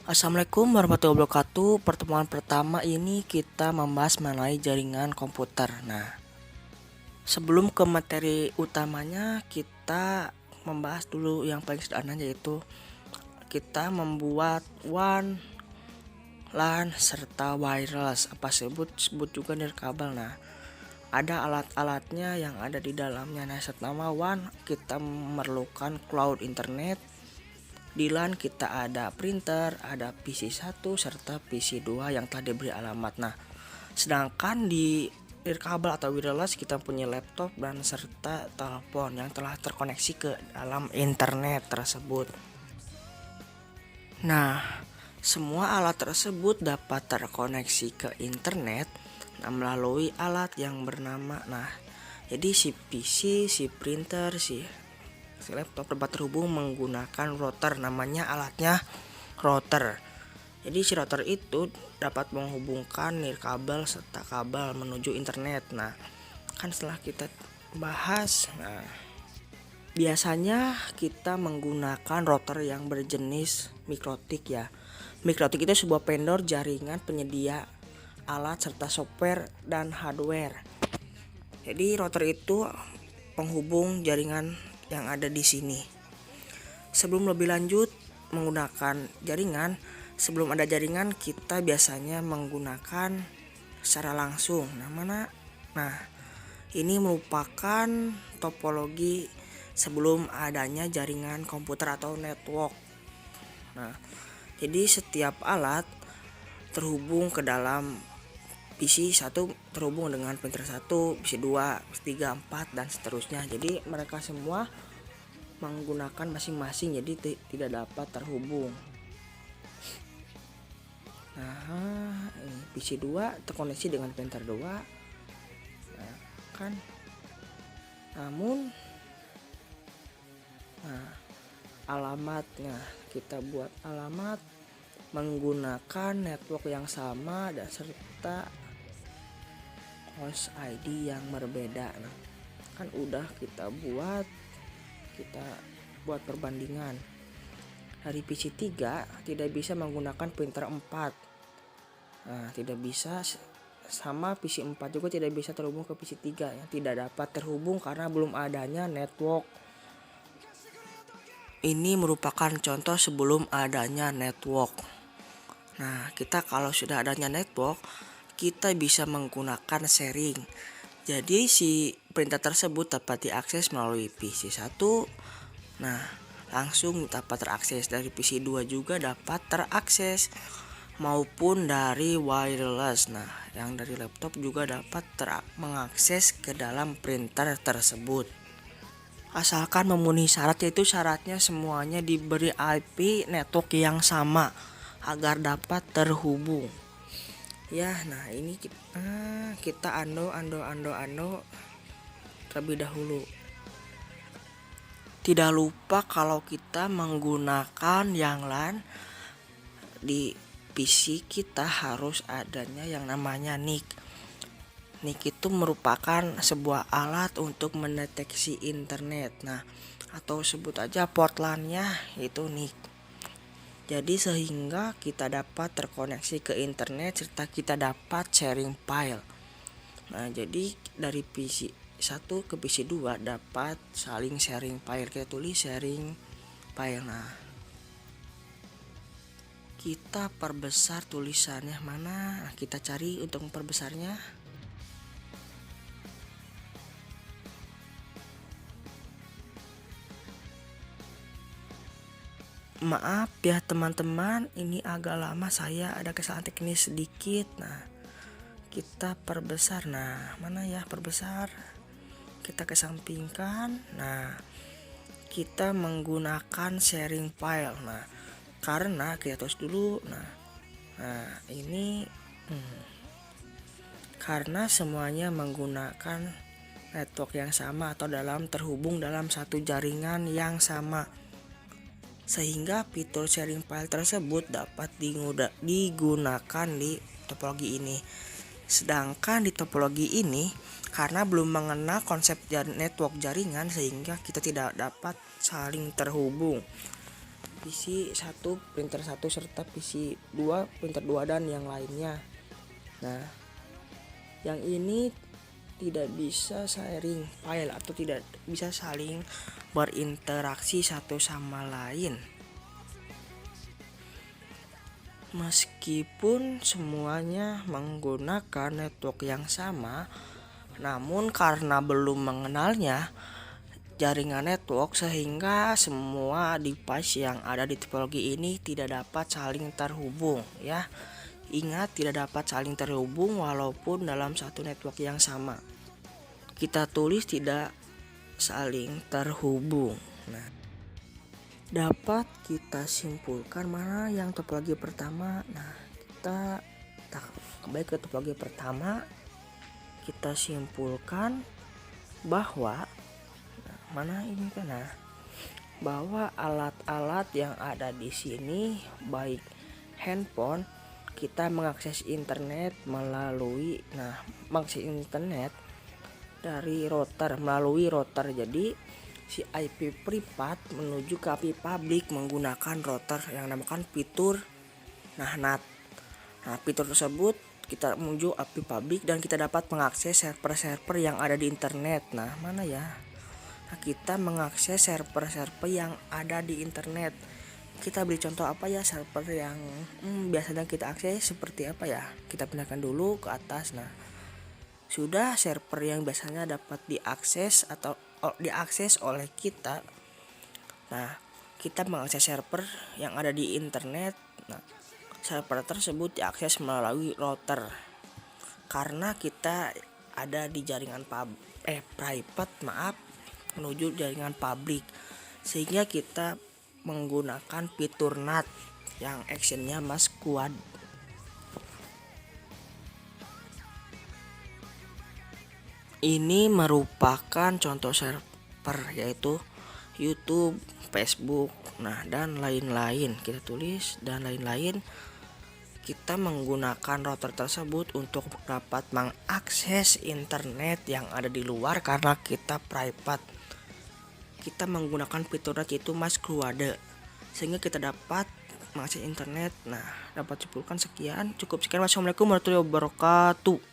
Assalamualaikum warahmatullahi wabarakatuh. Pertemuan pertama ini kita membahas mengenai jaringan komputer. Nah, sebelum ke materi utamanya, kita membahas dulu yang paling sederhana, yaitu kita membuat WAN, LAN, serta wireless. Apa sebut juga nirkabel. Nah, ada alat-alatnya yang ada di dalamnya. Nah, pertama WAN kita memerlukan cloud internet. Di LAN kita ada printer, ada PC1 serta PC2 yang telah diberi alamat. Nah, sedangkan di nirkabel atau wireless kita punya laptop dan serta telepon yang telah terkoneksi ke dalam internet tersebut. Nah, semua alat tersebut dapat terkoneksi ke internet melalui alat yang bernama jadi si PC, si printer, si laptop dapat terhubung menggunakan router, namanya alatnya router. Jadi si router itu dapat menghubungkan nirkabel serta kabel menuju internet. Nah, kan setelah kita bahas, biasanya kita menggunakan router yang berjenis mikrotik ya. Mikrotik itu sebuah vendor jaringan penyedia alat serta software dan hardware. Jadi router itu penghubung jaringan yang ada di sini. Sebelum lebih lanjut menggunakan jaringan, sebelum ada jaringan kita biasanya menggunakan secara langsung. Ini merupakan topologi sebelum adanya jaringan komputer atau network. Jadi setiap alat terhubung ke dalam PC1 terhubung dengan printer 1, PC2, PC3, 4 dan seterusnya. Jadi mereka semua menggunakan masing-masing, jadi tidak dapat terhubung. PC2 terkoneksi dengan printer 2. Namun alamatnya kita buat alamat menggunakan network yang sama dan serta host ID yang berbeda. Kan udah kita buat perbandingan. Dari PC3 tidak bisa menggunakan printer 4. Tidak bisa, sama PC4 juga tidak bisa terhubung ke PC3 yang tidak dapat terhubung karena belum adanya network. Ini merupakan contoh sebelum adanya network. Kita kalau sudah adanya network, kita bisa menggunakan sharing. Jadi si printer tersebut dapat diakses melalui PC1. Langsung dapat terakses dari PC2 juga dapat terakses maupun dari wireless. Yang dari laptop juga dapat mengakses ke dalam printer tersebut. Asalkan memenuhi syarat, yaitu syaratnya semuanya diberi IP network yang sama agar dapat terhubung. Ini kita ando terlebih dahulu. Tidak lupa kalau kita menggunakan yang LAN di PC kita harus adanya yang namanya NIC. NIC itu merupakan sebuah alat untuk mendeteksi internet. Atau sebut aja port LAN-nya itu NIC. Jadi sehingga kita dapat terkoneksi ke internet serta kita dapat sharing file. Jadi dari PC1 ke PC2 dapat saling sharing file. Kita tulis sharing file. Kita perbesar tulisannya mana? Kita cari untuk memperbesarnya. Maaf ya teman-teman, ini agak lama, saya ada kesalahan teknis sedikit. Kita perbesar. Mana ya perbesar? Kita kesampingkan. Kita menggunakan sharing file. Karena kita tulis dulu. Ini karena semuanya menggunakan network yang sama atau terhubung dalam satu jaringan yang sama, sehingga fitur sharing file tersebut dapat digunakan di topologi ini. Sedangkan di topologi ini karena belum mengenal konsep network jaringan, sehingga kita tidak dapat saling terhubung. PC 1, printer 1 serta PC 2, printer 2 dan yang lainnya. Nah, yang ini tidak bisa sharing file atau tidak bisa saling berinteraksi satu sama lain. Meskipun semuanya menggunakan network yang sama, namun karena belum mengenalnya jaringan network sehingga semua device yang ada di tipologi ini tidak dapat saling terhubung ya. Ingat, tidak dapat saling terhubung walaupun dalam satu network yang sama. Kita tulis tidak saling terhubung. Nah, dapat kita simpulkan mana yang topologi pertama. Nah, kita kembali ke topologi pertama. Kita simpulkan bahwa mana ini kan, bahwa alat-alat yang ada di sini baik handphone, kita mengakses internet melalui mengakses internet dari router melalui router. Jadi si IP privat menuju ke IP publik menggunakan router yang namakan fitur NAT. Nah, fitur tersebut kita menuju IP publik dan kita dapat mengakses server-server yang ada di internet. Nah, mana ya? Nah, kita mengakses server-server yang ada di internet. Kita beri contoh apa ya server yang biasanya kita akses seperti apa ya? Kita pindahkan dulu ke atas. Nah, sudah server yang biasanya dapat diakses atau diakses oleh kita. Nah, kita mengakses server yang ada di internet. Nah, server tersebut diakses melalui router. Karena kita ada di jaringan private menuju jaringan publik, sehingga kita menggunakan fitur NAT yang actionnya mas kuad. Ini merupakan contoh server yaitu YouTube, Facebook, dan lain-lain. Kita tulis dan lain-lain. Kita menggunakan router tersebut untuk dapat mengakses internet yang ada di luar karena kita private. Kita menggunakan fitur yaitu masquerade sehingga kita dapat mengakses internet. Nah, dapat simpulkan sekian. Cukup sekian. Wassalamualaikum warahmatullahi wabarakatuh.